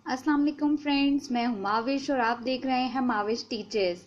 अस्सलाम वालेकुम फ्रेंड्स, मैं हूं माविश और आप देख रहे हैं माविश टीचर्स।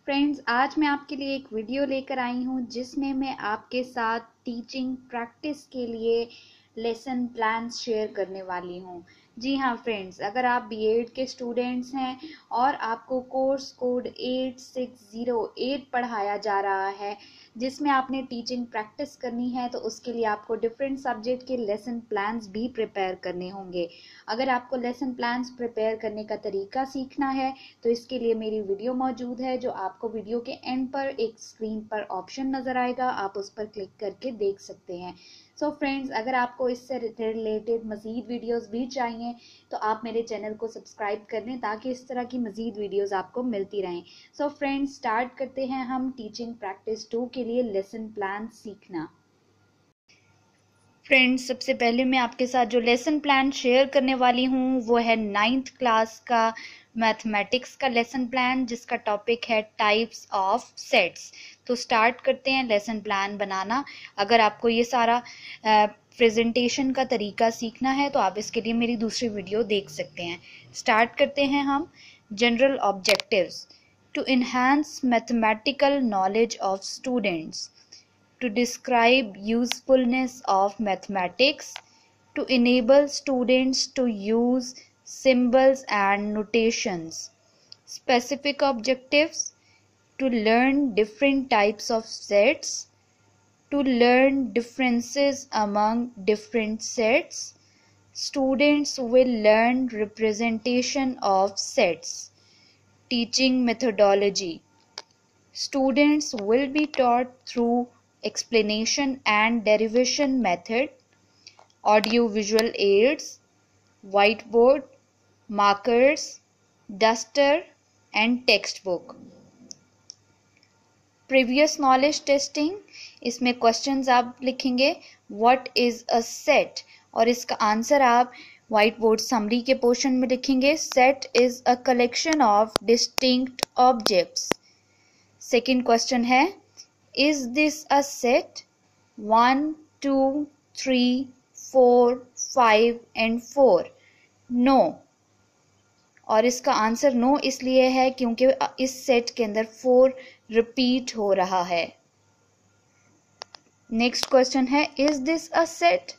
फ्रेंड्स, आज मैं आपके लिए एक वीडियो लेकर आई हूं जिसमें मैं आपके साथ टीचिंग प्रैक्टिस के लिए लेसन प्लान्स शेयर करने वाली हूं। जी हाँ फ्रेंड्स, अगर आप बीएड के स्टूडेंट्स हैं और आपको कोर्स कोड 8608 पढ़ाया जा रहा है जिसमें आपने टीचिंग प्रैक्टिस करनी है, तो उसके लिए आपको डिफरेंट सब्जेक्ट के लेसन प्लान्स भी प्रिपेयर करने होंगे। अगर आपको लेसन प्लान्स प्रिपेयर करने का तरीका सीखना है तो इसके लिए मेरी वीडियो मौजूद है, जो आपको वीडियो के एंड पर एक स्क्रीन पर ऑप्शन नज़र आएगा, आप उस पर क्लिक करके देख सकते हैं। सो फ्रेंड्स, अगर आपको इससे रिलेटेड मज़ीद वीडियोस भी चाहिए तो आप मेरे चैनल को सब्सक्राइब कर लें ताकि इस तरह की मज़ीद वीडियोस आपको मिलती रहें। सो फ्रेंड्स, स्टार्ट करते हैं हम टीचिंग प्रैक्टिस 2 के लिए लेसन प्लान सीखना। फ्रेंड्स, सबसे पहले मैं आपके साथ जो लेसन प्लान शेयर करने वाली हूँ वो है 9th क्लास का मैथमेटिक्स का लेसन प्लान, जिसका टॉपिक है टाइप्स ऑफ सेट्स। तो स्टार्ट करते हैं लेसन प्लान बनाना। अगर आपको ये सारा प्रेजेंटेशन का तरीका सीखना है तो आप इसके लिए मेरी दूसरी वीडियो देख सकते हैं। स्टार्ट करते हैं हम। General objectives to enhance mathematical knowledge of students, to describe usefulness of mathematics, to enable students to use symbols and notations. Specific objectives: to learn different types of sets, to learn differences among different sets. Students will learn representation of sets. Teaching methodology: students will be taught through explanation and derivation method, audio-visual aids, whiteboard, markers, duster and textbook. Previous knowledge testing, इसमें questions आप लिखेंगे what is a set और इसका answer आप whiteboard summary के portion में लिखेंगे। Set is a collection of distinct objects. Second question है, is this a set? 1, 2, 3, 4, 5 and 4. No. और इसका आंसर नो इसलिए है क्योंकि इस सेट के अंदर 4 रिपीट हो रहा है। नेक्स्ट क्वेश्चन है, is this a set?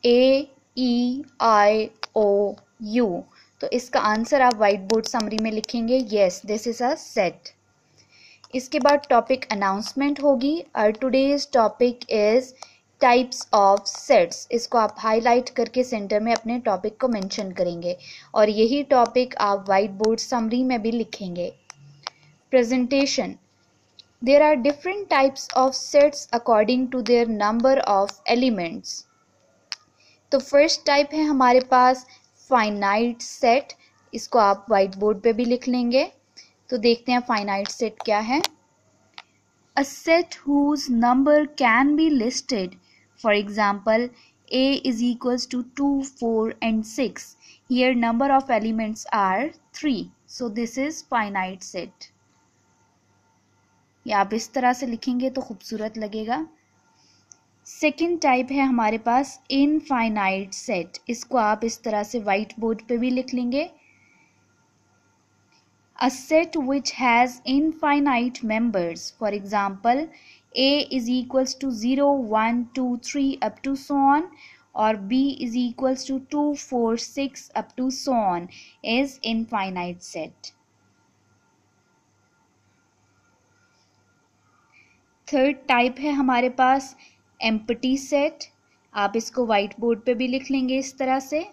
A, E, I, O, U. तो इसका आंसर आप व्हाइट बोर्ड समरी में लिखेंगे, yes, this is a set. इसके बाद टॉपिक अनाउंसमेंट होगी। और today's topic is types of sets. इसको आप हाईलाइट करके सेंटर में अपने टॉपिक को मेंशन करेंगे और यही टॉपिक आप वाइट बोर्ड समरी में भी लिखेंगे। Presentation: there are different types of sets according to their number of elements. तो फर्स्ट टाइप है हमारे पास फाइनाइट सेट। इसको आप वाइट बोर्ड पे भी लिख लेंगे। तो देखते हैं फाइनाइट सेट क्या है। A set whose number can be listed, for example a is equals to 2, 4 and 6. Here number of elements are 3. So this is finite set. ये आप इस तरह से लिखेंगे तो खूबसूरत लगेगा। सेकेंड टाइप है हमारे पास इनफाइनाइट सेट। इसको आप इस तरह से वाइट बोर्ड पे भी लिख लेंगे। A set which has infinite members, for example a is equals to 0, 1, 2, 3 up to so on, or b is equals to 2, 4, 6 up to so on, is infinite set. Third type है हमारे पास empty set। आप इसको white board पे भी लिख लेंगे इस तरह से।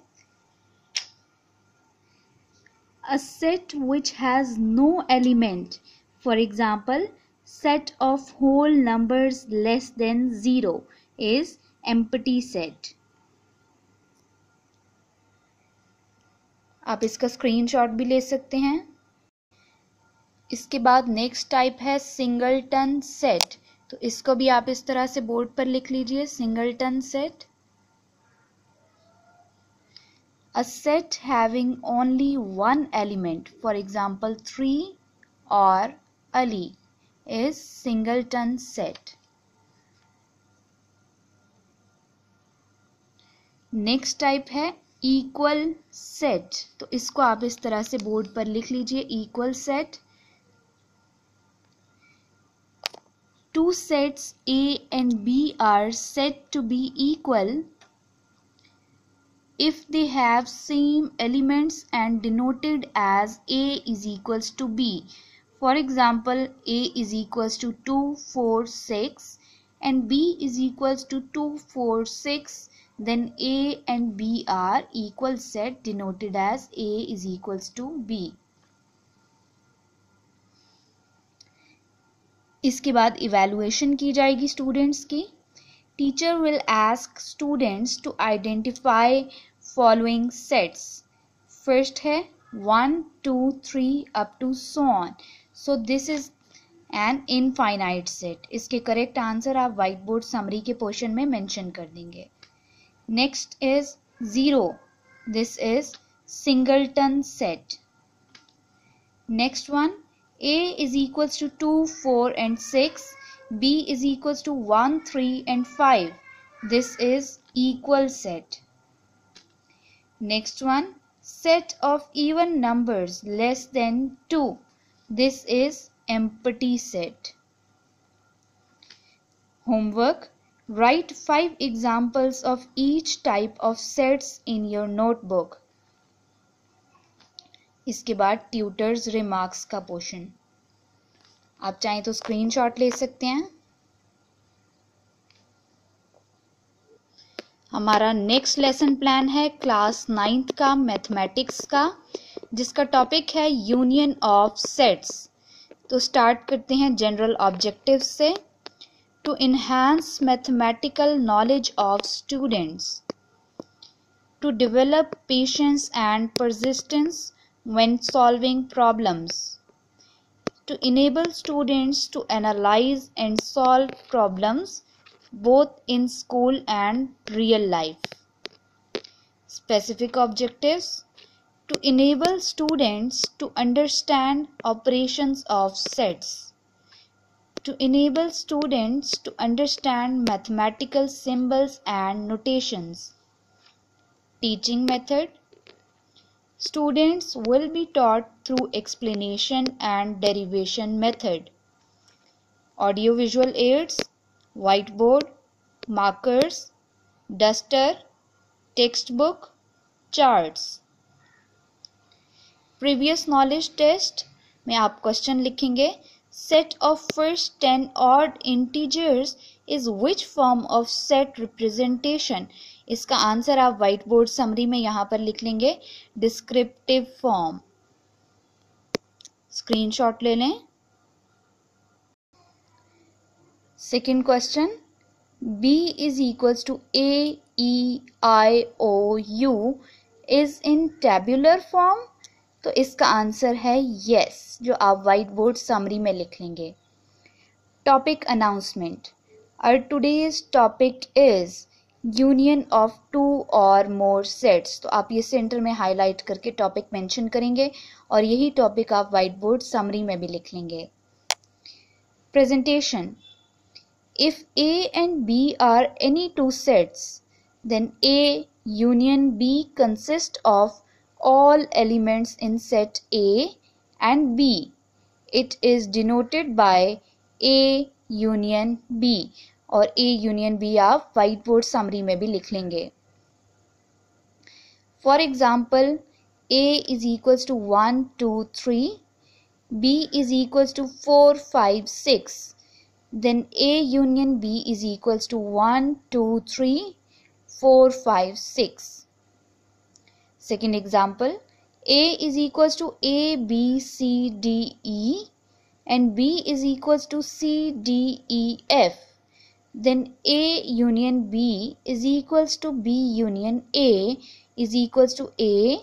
A set which has no element, for example set of whole numbers less than 0, is empty set. आप इसका स्क्रीनशॉट भी ले सकते हैं। इसके बाद नेक्स्ट टाइप है सिंगलटन सेट। तो इसको भी आप इस तरह से बोर्ड पर लिख लीजिए, singleton set. A set having only one element, for example 3 or Ali, is singleton set. Next type है इक्वल सेट, तो इसको आप इस तरह से बोर्ड पर लिख लीजिए, equal set. Two sets A and B are said to be equal if they have same elements and denoted as A is equals to B. For example, A is equals to 2, 4, 6 and B is equals to 2, 4, 6. Then A and B are equal set denoted as A is equals to B. इसके बाद evaluation की जाएगी students की। Teacher will ask students to identify following sets. First है 1, 2, 3 up to so on. So this is an infinite set. इसके correct answer आप whiteboard summary के portion में मेंशन कर देंगे। Next is 0, this is singleton set. Next one, A is equals to 2, 4 and 6. B is equals to 1, 3 and 5. This is equal set. Next one, set of even numbers less than 2. This is empty set. Homework, write 5 examples of each type of sets in your notebook. इसके बाद tutors remarks का portion. आप चाहें तो screenshot ले सकते हैं। हमारा नेक्स्ट लेसन प्लान है क्लास 9th का मैथमेटिक्स का, जिसका टॉपिक है यूनियन ऑफ सेट्स। तो स्टार्ट करते हैं जनरल ऑब्जेक्टिव्स से। To enhance mathematical knowledge of students, to develop patience and persistence when solving problems, to enable students to analyze and solve problems both in school and real life. Specific objectives, to enable students to understand operations of sets, to enable students to understand mathematical symbols and notations. Teaching method, students will be taught through explanation and derivation method. Audio-visual aids, whiteboard, markers, duster, textbook, charts. Previous knowledge test में आप question लिखेंगे, set of first 10 odd integers is which form of set representation. इसका answer आप whiteboard summary में यहां पर लिख लेंगे, डिस्क्रिप्टिव फॉर्म। स्क्रीनशॉट ले लें। Second question, B is equals to A, E, I, O, U is in tabular form. तो इसका आंसर है yes, जो आप व्हाइट बोर्ड समरी में लिख लेंगे। Topic announcement, our today's topic is union of 2 और मोर सेट्स। तो आप ये सेंटर में हाईलाइट करके टॉपिक मेंशन करेंगे और यही टॉपिक आप व्हाइट बोर्ड समरी में भी लिख लेंगे। Presentation, if A and B are any two sets, then A union B consists of all elements in set A and B. It is denoted by A union B, और A union B आप whiteboard summary में भी लिख लेंगे। For example, A is equals to 1, 2, 3, B is equals to 4, 5, 6. Then A union B is equals to 1, 2, 3, 4, 5, 6. Second example, A is equals to A, B, C, D, E and B is equals to C, D, E, F. Then A union B is equals to B union A is equals to A,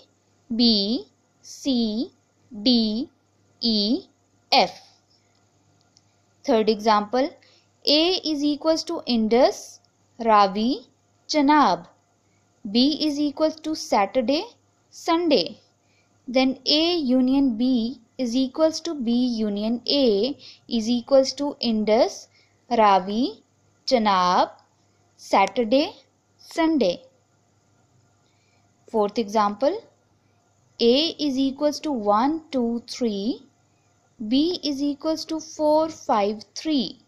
B, C, D, E, F. Third example, A is equals to Indus, Ravi, Chenab. B is equals to Saturday, Sunday. Then A union B is equals to B union A is equals to Indus, Ravi, Chenab, Saturday, Sunday. Fourth example, A is equals to 1, 2, 3, B is equals to 4, 5, 3,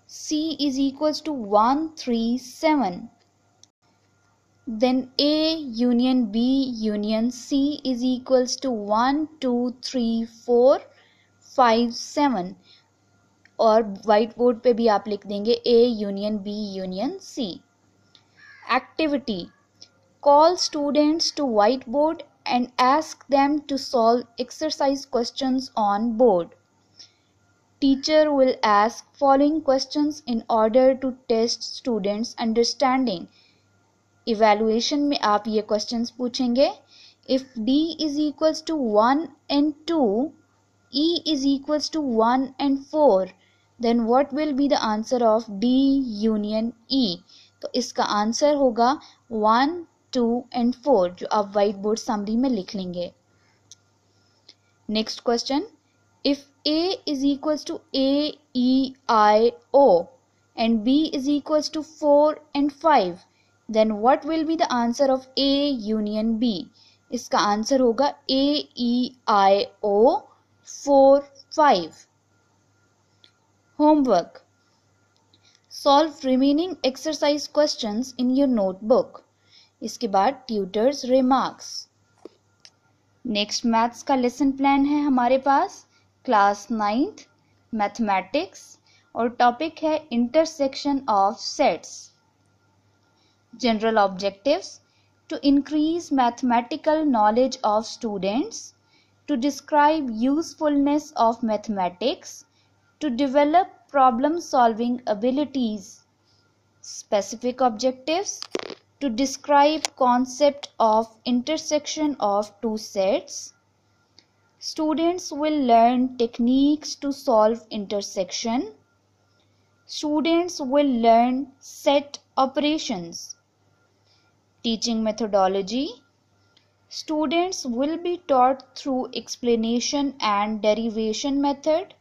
C is equals to 1, 3, 7. Then A union B union C is equals to 1, 2, 3, 4, 5, 7. और white board पे भी आप लिख देंगे A union B union C. Activity: call students to whiteboard and ask them to solve exercise questions on board. Teacher will ask following questions in order to test students' understanding. Evaluation में आप ये questions पूछेंगे. If D is equals to 1 and 2, E is equals to 1 and 4, then what will be the answer of D union E? तो इसका answer होगा 1, 2 and 4, जो आप whiteboard summary में लिख लेंगे. Next question, if A is equals to A, E, I, O and B is equals to 4 and 5, then what will be the answer of A union B? इसका answer होगा A, E, I, O, 4, 5. Homework: solve remaining exercise questions in your notebook. इसके बाद tutors remarks. Next maths का lesson plan है हमारे पास, class 9th mathematics, और topic है intersection of sets. General objectives: to increase mathematical knowledge of students, to describe usefulness of mathematics, to develop problem-solving abilities. Specific objectives: to describe concept of intersection of two sets. Students will learn techniques to solve intersection. Students will learn set operations. Teaching methodology: students will be taught through explanation and derivation method.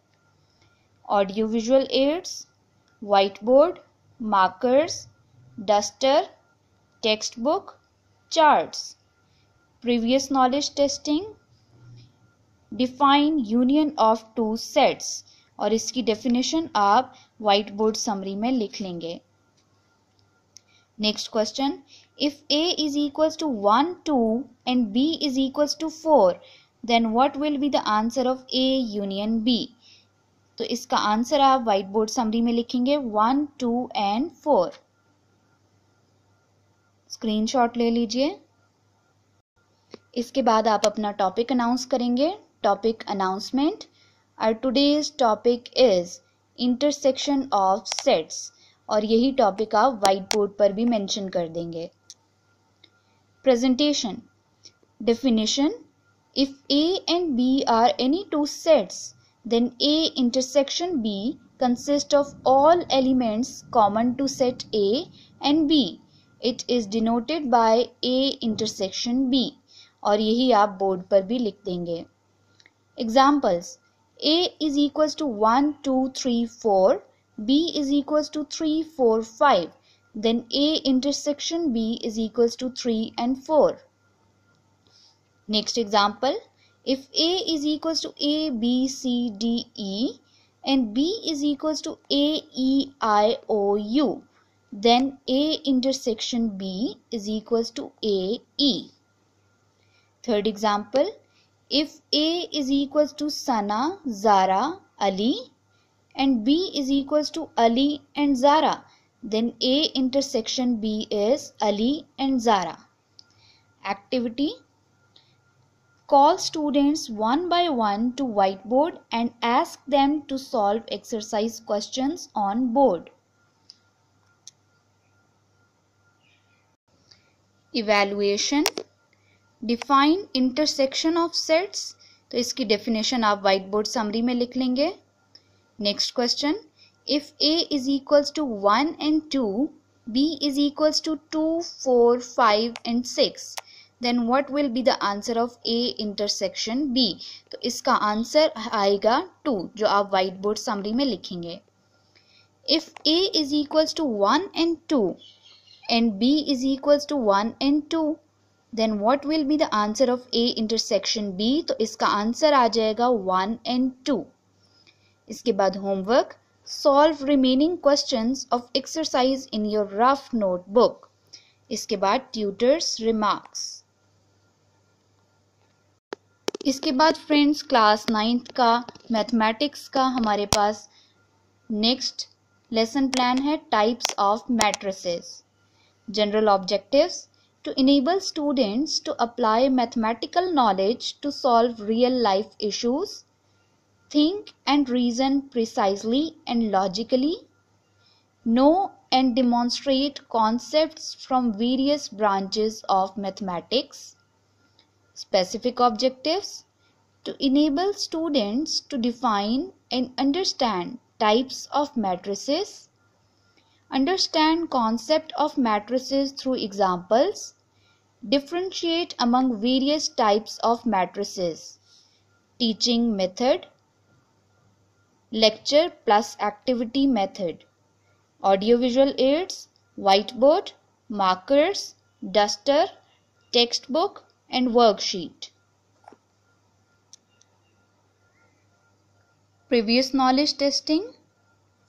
Audiovisual aids: whiteboard, markers, duster, textbook, charts. Previous knowledge testing: define union of two sets, और इसकी definition आप whiteboard summary में लिख लेंगे. Next question, if A is equals to 1, 2 and B is equals to 4, then what will be the answer of A union B? तो इसका answer आप whiteboard summary में लिखेंगे 1, 2 and 4. स्क्रीनशॉट ले लीजिए. इसके बाद आप अपना टॉपिक अनाउंस करेंगे. Topic announcement: our today's topic is intersection of sets, और यही टॉपिक आप व्हाइट बोर्ड पर भी मेंशन कर देंगे. Presentation: definition: if A and B are any two sets, then A intersection B consists of all elements common to set A and B. It is denoted by A intersection B, और यही आप board पर भी लिख देंगे. Examples: A is equals to 1, 2, 3, 4, B is equals to 3, 4, 5, then A intersection B is equals to 3 and 4. Next example: if A is equals to A, B, C, D, E and B is equals to A, E, I, O, U, then A intersection B is equals to A, E. Third example: if A is equals to Sana, Zara, Ali and B is equals to Ali and Zara, then A intersection B is Ali and Zara. Activity: call students one by one to whiteboard and ask them to solve exercise questions on board. Evaluation: define intersection of sets, तो इसकी definition आप whiteboard summary में लिख लेंगे. Next question: if A is equals to 1 and 2, B is equals to 2, 4, 5 and 6, then what will be the answer of A intersection B? तो इसका answer आएगा 2, जो आप व्हाइट बोर्ड समरी में लिखेंगे. If A is equals to 1 and 2 and B is equals to 1 and 2, then what will be the answer of A intersection B? तो इसका answer आ जाएगा 1 and 2. इसके बाद homework, solve remaining questions of exercise in your rough notebook. इसके बाद tutors remarks. इसके बाद friends class 9th का मैथमेटिक्स का हमारे पास नेक्स्ट लेसन प्लान है types of matrices. General objectives to enable students to apply mathematical knowledge to solve real life issues, think and reason precisely and logically, know and demonstrate concepts from various branches of mathematics. Specific objectives to enable students to define and understand types of matrices, understand concept of matrices through examples, differentiate among various types of matrices, teaching method, lecture plus activity method, audiovisual aids, whiteboard, markers, duster, textbook and worksheet. Previous knowledge testing.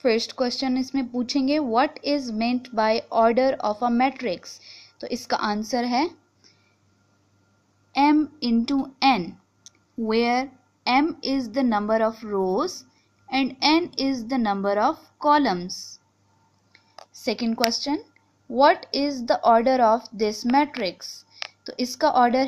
First question इसमें पूछेंगे what is meant by order of a matrix. तो इसका answer है m into n, where m is the number of rows and n is the number of columns. Second question, what is the order of this matrix? तो इसका order है